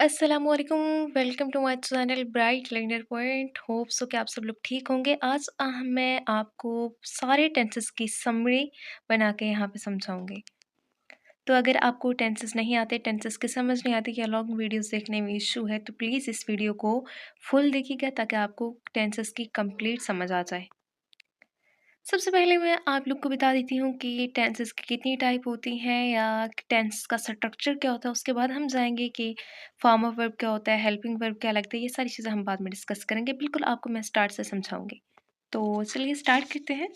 अस्सलामुअलैकुम। Welcome to my channel bright learner point. Hope so कि आप सब लोग ठीक होंगे। आज मैं आपको सारे टेंसेस की समरी बना के यहाँ पे समझाऊंगी। तो अगर आपको टेंसेस नहीं आते, टेंसेस की समझ नहीं आती या लॉन्ग वीडियोस देखने में इशू है, तो प्लीज़ इस वीडियो को फुल देखिएगा ताकि आपको टेंसेस की कंप्लीट समझ आ जाए। सबसे पहले मैं आप लोग को बता देती हूँ कि टेंसेस की कितनी टाइप होती हैं या टेंस का स्ट्रक्चर क्या होता है। उसके बाद हम जाएँगे कि फॉर्म ऑफ वर्ब क्या होता है, हेल्पिंग वर्ब क्या लगता है, ये सारी चीज़ें हम बाद में डिस्कस करेंगे। बिल्कुल आपको मैं स्टार्ट से समझाऊँगी। तो चलिए स्टार्ट करते हैं।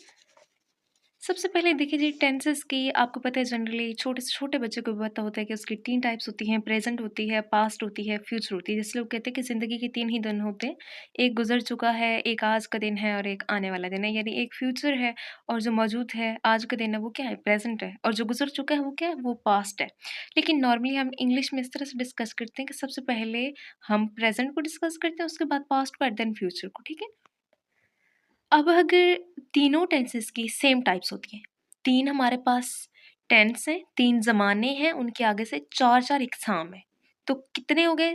सबसे पहले देखिए जी, टेंसेस की आपको पता है जनरली छोटे से छोटे बच्चे को भी पता होता है कि उसकी 3 टाइप्स होती हैं, प्रेज़ेंट होती है, पास्ट होती है, फ्यूचर होती है। जैसे लोग कहते हैं कि ज़िंदगी के 3 ही दिन होते हैं, एक गुज़र चुका है, एक आज का दिन है और एक आने वाला दिन है। यानी एक फ्यूचर है और जो मौजूद है, आज का दिन है, वो क्या है? प्रेज़ेंट है और जो गुज़र चुका है, वो क्या है? वो पास्ट है। लेकिन नॉर्मली हम इंग्लिश में इस तरह से डिस्कस करते हैं कि सबसे पहले हम प्रेज़ेंट को डिस्कस करते हैं, उसके बाद पास्ट को एंड देन फ्यूचर को, ठीक है? अब अगर तीनों टेंसेस की सेम टाइप्स होती हैं, 3 हमारे पास टेंस हैं, 3 ज़माने हैं, उनके आगे से 4-4 इकसाम हैं। तो कितने हो गए?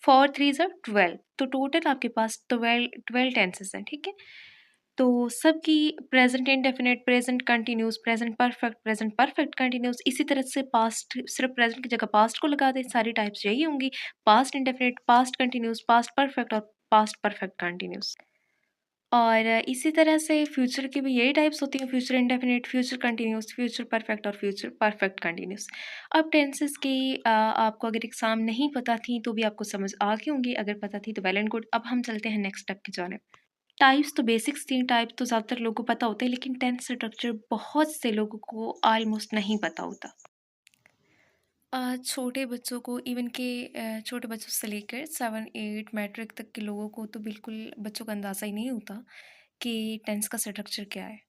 4 3 ज़ा 12, तो टोटल आपके पास 12 टेंसेस हैं, ठीक है? तो सबकी present indefinite, present continuous, present perfect continuous, इसी तरह से पास्ट सिर्फ़ प्रेज़ेंट की जगह पास्ट को लगा दें, सारी टाइप्स यही होंगी। Past indefinite, past continuous, past perfect और पास्ट परफ़ेक्ट कंटीन्यूअस। और इसी तरह से फ्यूचर की भी यही टाइप्स होती हैं, future indefinite, future continuous, future perfect और फ्यूचर परफेक्ट कंटिन्यूअस। अब टेंसेस की आपको अगर एग्ज़ाम नहीं पता थी तो भी आपको समझ आ गई होंगी, अगर पता थी तो वेल एंड गुड। अब हम चलते हैं नेक्स्ट स्टेप की जानिब। टाइप्स तो बेसिक्स 3 टाइप तो ज़्यादातर लोगों को पता होते हैं, लेकिन टेंस स्ट्रक्चर बहुत से लोगों को ऑलमोस्ट नहीं पता होता। छोटे बच्चों को इवन के छोटे बच्चों से लेकर 7-8 मैट्रिक तक के लोगों को तो बिल्कुल बच्चों का अंदाज़ा ही नहीं होता कि टेंस का स्ट्रक्चर क्या है।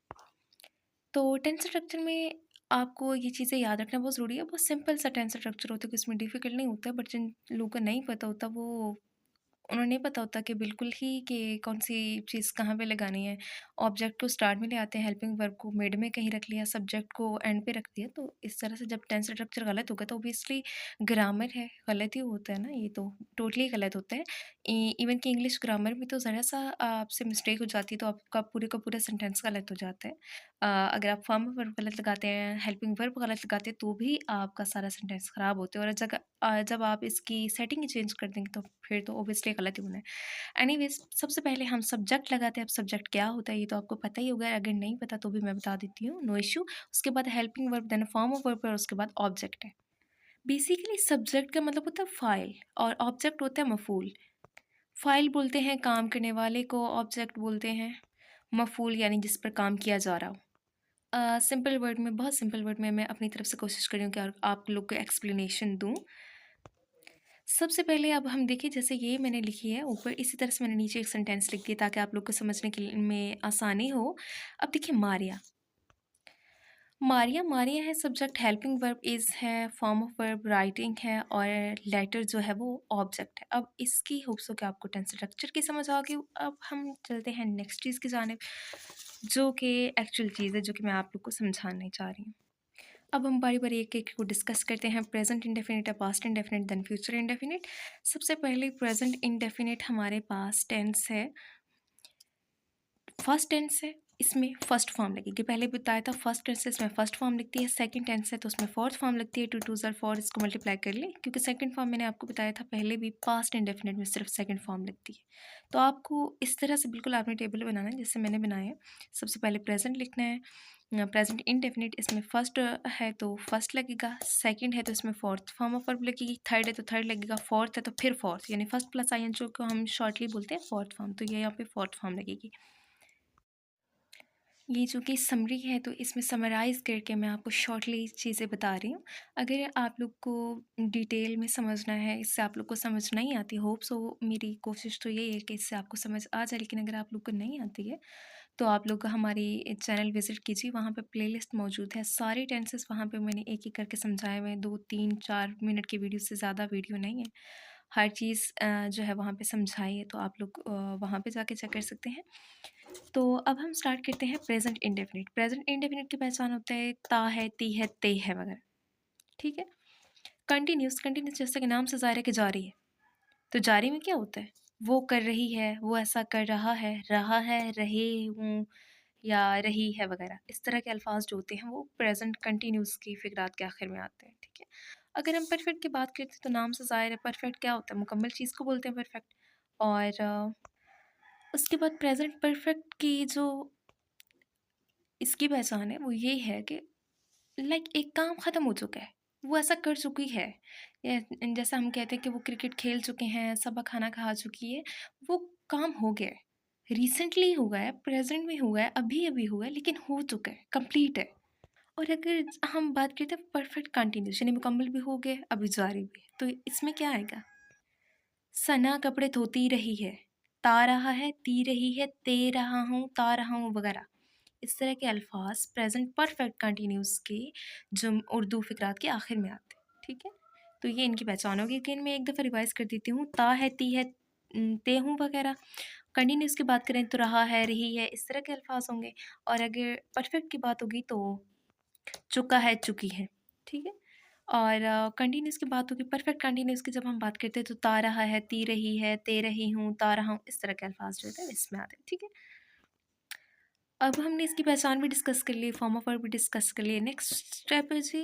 तो टेंस स्ट्रक्चर में आपको ये चीज़ें याद रखना बहुत ज़रूरी है। बहुत सिंपल सा टेंस स्ट्रक्चर होता है कि इसमें डिफ़िकल्ट नहीं होता, बट जिन लोगों को नहीं पता होता वो उन्हें नहीं पता होता कि बिल्कुल ही कि कौन-सी चीज़ कहाँ पे लगानी है। ऑब्जेक्ट को स्टार्ट में ले आते हैं, हेल्पिंग वर्ब को मिड में कहीं रख लिया, सब्जेक्ट को एंड पे रख दिया। तो इस तरह से जब टेंस स्ट्रक्चर गलत होगा तो ऑब्वियसली ग्रामर है, गलत ही होता है ना, ये तो टोटली गलत होता है। इवन कि इंग्लिश ग्रामर में तो ज़रा-सा आपसे मिस्टेक हो जाती है तो आपका पूरे का पूरा सेंटेंस गलत हो जाता है। अगर आप फॉर्म वर्ब गलत लगाते हैं, हेल्पिंग वर्ब गलत लगाते हैं तो भी आपका सारा सेंटेंस ख़राब होता है, और जब आप इसकी सेटिंग ही चेंज कर देंगे तो फिर तो ऑब्वियसली गलत ही होना है। एनीवेज़ सबसे पहले हम सब्जेक्ट लगाते हैं। अब सब्जेक्ट क्या होता है ये तो आपको पता ही होगा, अगर नहीं पता तो भी मैं बता देती हूँ, नो इश्यू। उसके बाद helping verb, then form of verb और उसके बाद ऑब्जेक्ट है। बेसिकली सब्जेक्ट का मतलब होता है फ़ाइल और ऑब्जेक्ट होता है मफ़ूल। फ़ाइल बोलते हैं काम करने वाले को, ऑब्जेक्ट बोलते हैं मफ़ूल यानी जिस पर काम किया जा रहा हो। सिंपल वर्ड में, बहुत सिंपल वर्ड में मैं अपनी तरफ से कोशिश कर रही हूँ कि आप लोग को एक्सप्लेनेशन दूँ। सबसे पहले अब हम देखिए, जैसे ये मैंने लिखी है ऊपर, इसी तरह से मैंने नीचे एक सेंटेंस लिख दिया ताकि आप लोग को समझने के लिए में आसानी हो। अब देखिए मारिया, मारिया मारिया है सब्जेक्ट, हेल्पिंग वर्ब इज़ है, फॉर्म ऑफ वर्ब राइटिंग है और लेटर जो है वो ऑब्जेक्ट है। अब इसकी होप्स हो कि आपको टेंस स्ट्रक्चर की समझ आ गई। अब हम चलते हैं नेक्स्ट चीज़ की जानिब, जो कि एक्चुअल चीज़ है, जो कि मैं आप लोग को समझाने चाह रही हूँ। अब हम बारी-बारी एक-एक को डिस्कस करते हैं। प्रेज़ेंट इंडेफ़िनिट है, पास्ट इंडेफ़िनिट, देन फ्यूचर इंडेफ़िनिट। सबसे पहले प्रेज़ेंट इंडेफ़िनिट हमारे पास टेंस है, फर्स्ट टेंस है, इसमें फर्स्ट फॉर्म लगेगी। पहले बताया था फर्स्ट टेंस है, इसमें फर्स्ट फॉर्म लगती है। सेकंड टेंस है तो उसमें फोर्थ फॉर्म लगती है। 2 2 ज़ार 4, इसको मल्टीप्लाई कर लें, क्योंकि सेकंड फॉर्म मैंने आपको बताया था पहले भी, पास्ट इंडेफ़िनिट में सिर्फ सेकंड फॉर्म लगती है। तो आपको इस तरह से बिल्कुल आपने टेबल बनाना है जैसे मैंने बनाया है। सबसे पहले प्रेज़ेंट लिखना है, प्रेज़ेंट इंडेफ़िनिट, इसमें फर्स्ट है तो फर्स्ट लगेगा, सेकंड है तो इसमें फोर्थ फॉर्म ऑफ वर्ब लगेगी, थर्ड है तो थर्ड लगेगा, फोर्थ है तो फिर फोर्थ, यानी फर्स्ट प्लस आईएनजी को हम शॉर्टली बोलते हैं फोर्थ फॉर्म, तो ये यहाँ पे फोर्थ फॉर्म लगेगी। ये जो कि समरी है तो इसमें समराइज़ करके मैं आपको शॉर्टली चीज़ें बता रही हूँ। अगर आप लोग को डिटेल में समझना है, इससे आप लोग को समझ नहीं आती, होप सो मेरी कोशिश तो यही है कि इससे आपको समझ आ जाए, लेकिन अगर आप लोग को नहीं आती है तो आप लोग हमारी चैनल विज़िट कीजिए, वहाँ पे प्लेलिस्ट मौजूद है। सारे टेंसेस वहाँ पे मैंने एक-एक करके समझाए हुए हैं, 2, 3, 4 मिनट की वीडियो से ज़्यादा वीडियो नहीं है। हर चीज़ जो है वहाँ पे समझाई है, तो आप लोग वहाँ पे जाके चेक कर सकते हैं। तो अब हम स्टार्ट करते हैं प्रेजेंट इंडेफिनिट। प्रेजेंट इंडेफिनिट की पहचान होता है ता है, ती है, ते है वगैरह, ठीक है। कंटिन्यूस, कंटिन्यूस जैसे कि नाम से ज़ाहिर है कि जारी है। तो जारी में क्या होता है? वो कर रही है, वो ऐसा कर रहा है, रहे हूँ या रही है वगैरह। इस तरह के अल्फ़ाज़ जो होते हैं वो प्रेज़ेंट कंटीन्यूअस की फ़िक़रात के आखिर में आते हैं, ठीक है? अगर हम परफ़ेक्ट की बात करते हैं तो नाम से ज़ाहिर है परफ़ेक्ट क्या होता है? मुकम्मल चीज़ को बोलते हैं परफ़ेक्ट। और उसके बाद प्रेज़ेंट परफ़ेक्ट की जो इसकी पहचान है वो ये है कि लाइक एक काम ख़त्म हो चुका है, वो ऐसा कर चुकी है। या जैसा हम कहते हैं कि वो क्रिकेट खेल चुके हैं, सबा खाना खा चुकी है, वो काम हो गया है। रिसेंटली हुआ है, प्रेज़ेंट में हुआ है, अभी-अभी हुआ है, लेकिन हो चुका है, कंप्लीट है। और अगर हम बात करते हैं परफेक्ट कंटीन्यूअस यानी मुकम्मल भी हो गया, अभी जारी भी है, तो इसमें क्या आएगा? सना कपड़े धोती रही है, ता रहा है, ती रही है, ते रहा हूँ, ता रहा हूँ वगैरह। इस तरह के अल्फाज प्रेजेंट परफेक्ट कंटिन्यूस के जो उर्दू फ़िक़रात के आखिर में आते हैं, ठीक है? तो ये इनकी पहचान होगी। लेकिन मैं एक दफ़ा रिवाइज़ कर देती हूँ, ता है, ती है, ते हूँ वगैरह। कंटिन्यूस की बात करें तो रहा है, रही है, इस तरह के अल्फाज होंगे। और अगर परफेक्ट की बात होगी तो चुका है, चुकी है, ठीक है? और कंटिन्यूस की बात होगी, परफेक्ट कंटिन्यूस की जब हम बात करते हैं तो ता रहा है, ती रही है, ते रही हूँ, ता रहा हूँ, इस तरह के अल्फाज जो होते हैं इसमें आते हैं, ठीक है? अब हमने इसकी पहचान भी डिस्कस कर ली, फॉर्म ऑफ वर्ब भी डिस्कस कर लिए। नेक्स्ट स्टेप है जी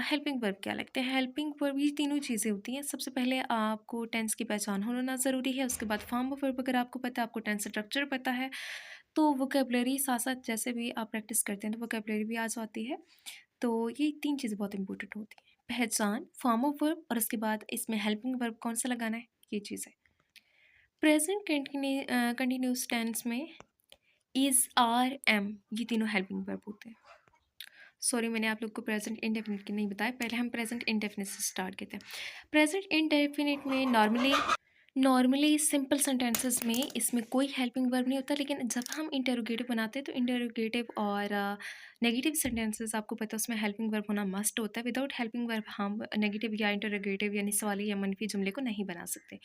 हेल्पिंग वर्ब क्या लगते हैं? हेल्पिंग वर्ब ये तीनों चीज़ें होती हैं। सबसे पहले आपको टेंस की पहचान होना ज़रूरी है, उसके बाद फॉर्म ऑफ वर्ब अगर आपको पता है, आपको टेंस स्ट्रक्चर पता है, तो वोकैबुलरी साथ-साथ जैसे भी आप प्रैक्टिस करते हैं तो वोकैबुलरी भी आ जाती है। तो ये 3 चीज़ें बहुत इंपॉर्टेंट होती हैं। पहचान, फॉर्म ऑफ वर्ब और उसके बाद इसमें हेल्पिंग वर्ब कौन-सा लगाना है, ये चीज़ है। प्रेज़ेंट कंटीन्यूअस टेंस में इज़, आर, एम ये तीनों हेल्पिंग वर्ब होते हैं। सॉरी मैंने आप लोग को प्रेजेंट इंडेफिनिट के नहीं बताया, पहले हम प्रेजेंट इंडेफिनिट से स्टार्ट करते हैं। प्रेजेंट इंडेफिनिट में नॉर्मली सिंपल सेंटेंसेस में इसमें कोई हेल्पिंग वर्ब नहीं होता, लेकिन जब हम इंटरोगेटिव बनाते हैं तो इंटरोगेटिव और नेगेटिव सेंटेंसेस आपको पता है उसमें हेल्पिंग वर्ब होना मस्ट होता है। विदाउट हेल्पिंग वर्ब हम नेगेटिव या इंटरोगेटिव यानी सवाली या मनफी जुमले को नहीं बना सकते।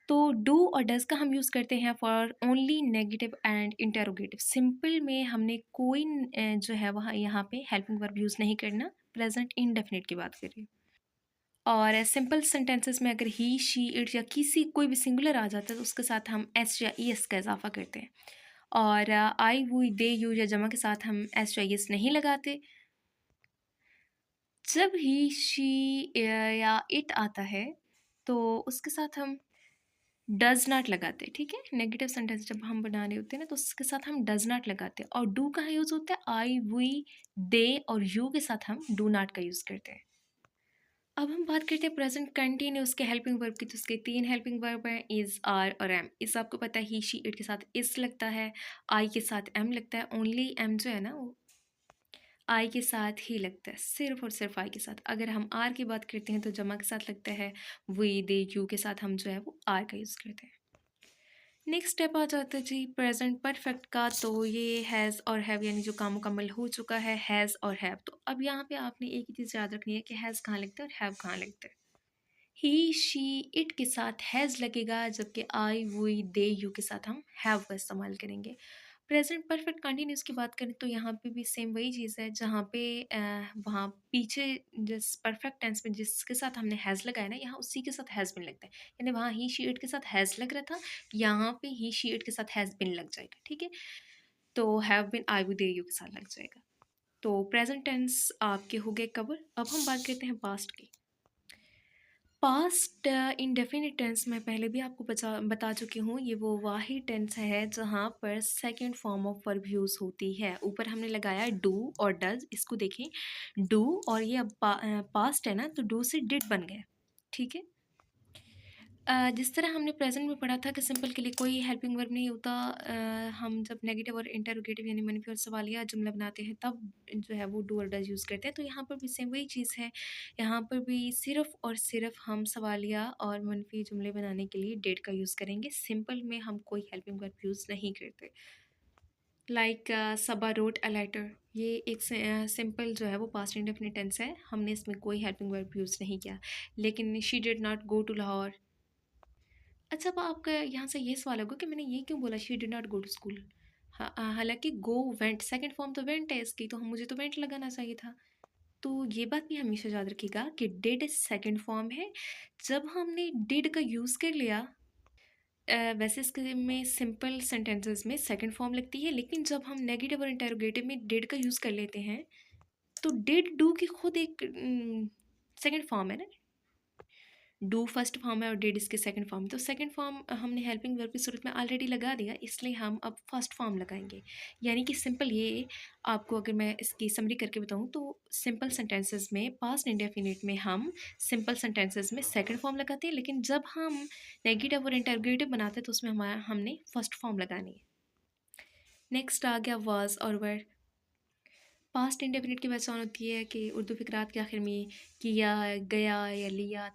तो डू और डज़ का हम यूज़ करते हैं for only negative and interrogative. Simple में हमने कोई जो है वहाँ यहाँ पे हेल्पिंग वर्ब यूज़ नहीं करना, प्रेजेंट इंडेफिनिट की बात करिए। और सिंपल सेंटेंसेस में अगर ही, शी, इट या किसी कोई भी सिंगुलर आ जाता है तो उसके साथ हम एस या ई एस का इजाफा करते हैं। और आई, वो, दे, यू या जमा के साथ हम एस या ई एस नहीं लगाते। जब ही, शी या इट आता है तो उसके साथ हम डज़ नॉट लगाते हैं, ठीक है? नेगेटिव सेंटेंस जब हम बना रहे होते हैं ना तो उसके साथ हम डज़ नॉट लगाते हैं। और डू कहाँ यूज़ होता है? आई, वी, दे और यू के साथ हम डू नॉट का यूज़ करते हैं। अब हम बात करते हैं प्रेजेंट कंटिन्यूअस के हेल्पिंग वर्ब की, तो उसके 3 हेल्पिंग वर्ब हैं, इज़, आर और एम। इस आपको पता है ही, शी, इट के साथ इज़ लगता है, आई के साथ एम लगता है। ओनली एम जो है ना वो आई के साथ ही लगता है, सिर्फ़ और सिर्फ़ आई के साथ। अगर हम आर की बात करते हैं तो जमा के साथ लगता है, वी, दे, यू के साथ हम जो है वो आर का यूज़ करते हैं। नेक्स्ट स्टेप आ जाता है जी प्रेजेंट परफेक्ट का, तो ये हैज़ और हैव यानी जो काम मुकम्मल हो चुका है, हैज़ और हैव। तो अब यहाँ पे आपने एक ही चीज़ याद रखनी है कि हैज़ कहाँ लगता है और हैव कहाँ लगता है। ही, शी, इट के साथ हैज़ लगेगा, जबकि आई, वी, दे, यू के साथ हम हैव का इस्तेमाल करेंगे। प्रेजेंट परफेक्ट कंटिन्यूस की बात करें तो यहाँ पे भी सेम वही चीज़ है, जहाँ पे वहाँ पीछे जिस परफेक्ट टेंस में जिसके साथ हमने हैज़ लगाया ना, यहाँ उसी के साथ हैज़ बिन लगता है। यानी वहाँ ही, शी, इट के साथ हैज़ लग रहा था, यहाँ पे ही, शी, इट के साथ हैज़ बिन लग जाएगा, ठीक है? तो have been, I, we, they, you के साथ लग जाएगा। तो प्रेजेंट टेंस आपके हो गए कवर। अब हम बात करते हैं पास्ट की। पास्ट इंडेफिनिट टेंस मैं पहले भी आपको बता चुकी हूँ, ये वो वाहिद टेंस है जहाँ पर second form of verb use होती है। ऊपर हमने लगाया डू और डज, इसको देखें डू और ये अब पास्ट है ना, तो डू से डिड बन गया, ठीक है? जिस तरह हमने प्रेजेंट में पढ़ा था कि सिंपल के लिए कोई हेल्पिंग वर्ब नहीं होता, हम जब नेगेटिव और इंटरोगेटिव यानी मनफी और सवालिया जुमला बनाते हैं तब जो है वो डू और डज यूज़ करते हैं। तो यहाँ पर भी सेम वही चीज़ है, यहाँ पर भी सिर्फ़ और सिर्फ हम सवालिया और मनफी जुमले बनाने के लिए डेट का यूज़ करेंगे। सिंपल में हम कोई हेल्पिंग वर्ब यूज़ नहीं करते। Like Saba wrote a letter, ये एक सिंपल जो है वो पास्ट इंडेफिनिट टेंस है, हमने इसमें कोई हेल्पिंग वर्ब यूज़ नहीं किया। लेकिन she did not go to Lahore. अच्छा, अब आपका यहाँ से ये सवाल होगा कि मैंने ये क्यों बोला she did not go to school. हालांकि गो वेंट सेकंड फॉर्म तो वेंट है इसकी, तो हम मुझे तो वेंट लगाना चाहिए था। तो ये बात भी हमेशा याद रखिएगा कि डिड सेकंड फॉर्म है। जब हमने डिड का यूज़ कर लिया, वैसे इसके में सिंपल सेंटेंसेस में सेकंड फॉर्म लगती है, लेकिन जब हम नेगेटिव और इंटरोगेटिव में डिड का यूज़ कर लेते हैं, तो डिड डू की खुद एक सेकंड फॉर्म है ना। डू फर्स्ट फॉर्म है और डिड इसके सेकंड फॉर्म है, तो सेकंड फॉर्म हमने हेल्पिंग वर्ब की सूरत में ऑलरेडी लगा दिया, इसलिए हम अब फर्स्ट फॉर्म लगाएंगे। यानी कि सिंपल ये, आपको अगर मैं इसकी समरी करके बताऊं तो सिंपल सेंटेंसेस में पास्ट इंडेफिनिट में हम सिंपल सेंटेंसेस में सेकंड फॉर्म लगाते हैं, लेकिन जब हम नेगेटिव और इंटरोगेटिव बनाते हैं तो उसमें हमारा हमने फर्स्ट फॉर्म लगानी है। नेक्स्ट आ गया वाज और वर। पास्ट इंडेफिनिट की पहचान होती है कि उर्दू फिक्रात के आखिर में किया, गया या लिया,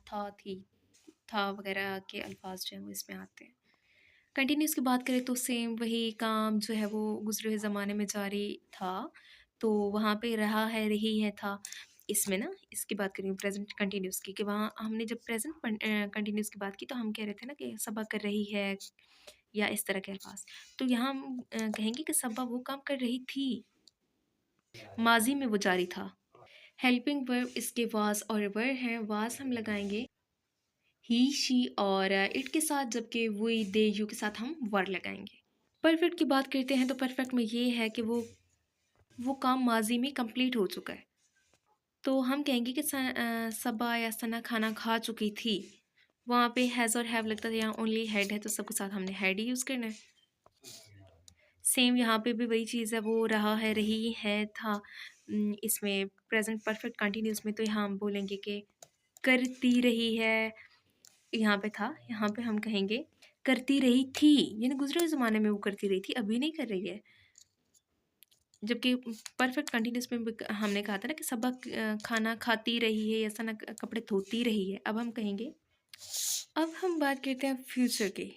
था वगैरह के अल्फाज जो हैं वो इसमें आते हैं। कंटिन्यूस की बात करें तो सेम वही काम जो है वो गुजरे हुए ज़माने में जारी था, तो वहाँ पे रहा है, रही है, था। इसमें ना इसकी बात करें प्रेजेंट कंटिन्यूस की, कि वहाँ हमने जब प्रेजेंट कंटिन्यूस की बात की तो हम कह रहे थे ना कि सबा कर रही है या इस तरह के अल्फाज। तो यहाँ हम कहेंगे कि सबा वो काम कर रही थी, माजी में वो जारी था। हेल्पिंग वर्ब इसके वाज और वर हैं। वाज हम लगाएंगे ही, शी और इट के साथ, जबकि वी, दे, यू के साथ हम वर लगाएंगे। परफेक्ट की बात करते हैं तो परफेक्ट में ये है कि वो काम माजी में कंप्लीट हो चुका है, तो हम कहेंगे कि सबा या सना खाना खा चुकी थी। वहाँ पे हैज़ और हैव लगता था, यहाँ ओनली हैड है तो सबके साथ हमने हैड ही यूज़ करना है। सेम यहाँ पे भी वही चीज़ है, वो रहा है, रही है, था। इसमें प्रेजेंट परफेक्ट कंटिन्यूस में तो यहाँ हम बोलेंगे कि करती रही है, यहाँ पे था, यहाँ पे हम कहेंगे करती रही थी, यानी गुजरे हुए ज़माने में वो करती रही थी, अभी नहीं कर रही है। जबकि परफेक्ट कंटिन्यूस में भी हमने कहा था ना कि सबक खाना खाती रही है, ऐसा ना कपड़े धोती रही है। अब हम कहेंगे, अब हम बात करते हैं फ्यूचर की।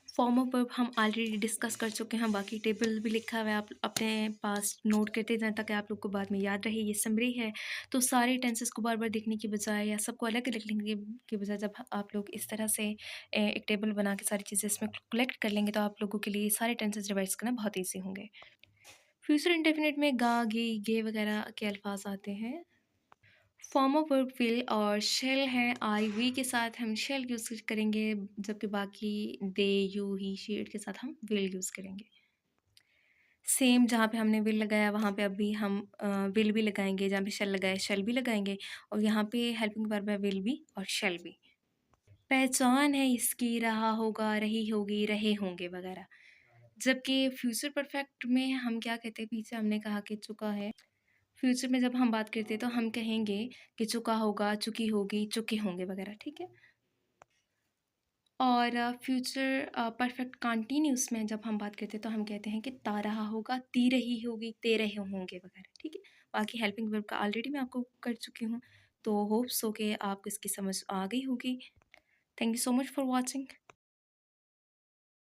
फॉर्म ऑफ वर्ब हम ऑलरेडी डिस्कस कर चुके हैं, बाकी टेबल भी लिखा हुआ है, आप अपने पास नोट करते जाएं ताकि आप लोग को बाद में याद रहे। ये समरी है, तो सारे टेंसेस को बार बार देखने की बजाय या सबको अलग अलग लिखने की बजाय जब आप लोग इस तरह से एक टेबल बना के सारी चीज़ें इसमें कलेक्ट कर लेंगे तो आप लोगों के लिए सारे टेंसेस रिवाइज करना बहुत ईजी होंगे। फ्यूचर इंडेफिनिट में गा, गी, गे वगैरह के अल्फाज आते हैं। फॉर्म ऑफ वर्ब विल और शेल है। आई, वी के साथ हम शेल यूज़ करेंगे, जबकि बाकी दे, यू, ही, शी, इट के साथ हम विल यूज़ करेंगे। सेम जहाँ पे हमने विल लगाया वहाँ पे अभी हम विल भी लगाएंगे, जहाँ पे शेल लगाया शेल भी लगाएंगे, और यहाँ पे हेल्पिंग वर्ब है विल भी और शेल भी। पहचान है इसकी, रहा होगा, रही होगी, रहे होंगे वगैरह। जबकि फ्यूचर परफेक्ट में हम क्या कहते हैं, पीछे हमने कहा कि चुका है। फ्यूचर में जब हम बात करते हैं तो हम कहेंगे कि चुका होगा, चुकी होगी, चुके होंगे वगैरह, ठीक है। और फ्यूचर परफेक्ट कंटिन्यूस में जब हम बात करते हैं तो हम कहते हैं कि ता रहा होगा, ती रही होगी, ते रहे होंगे वगैरह, ठीक है। बाकी हेल्पिंग वर्ब का ऑलरेडी मैं आपको कर चुकी हूँ, तो होप्स हो कि आपको इसकी समझ आ गई होगी। Thank you so much for watching.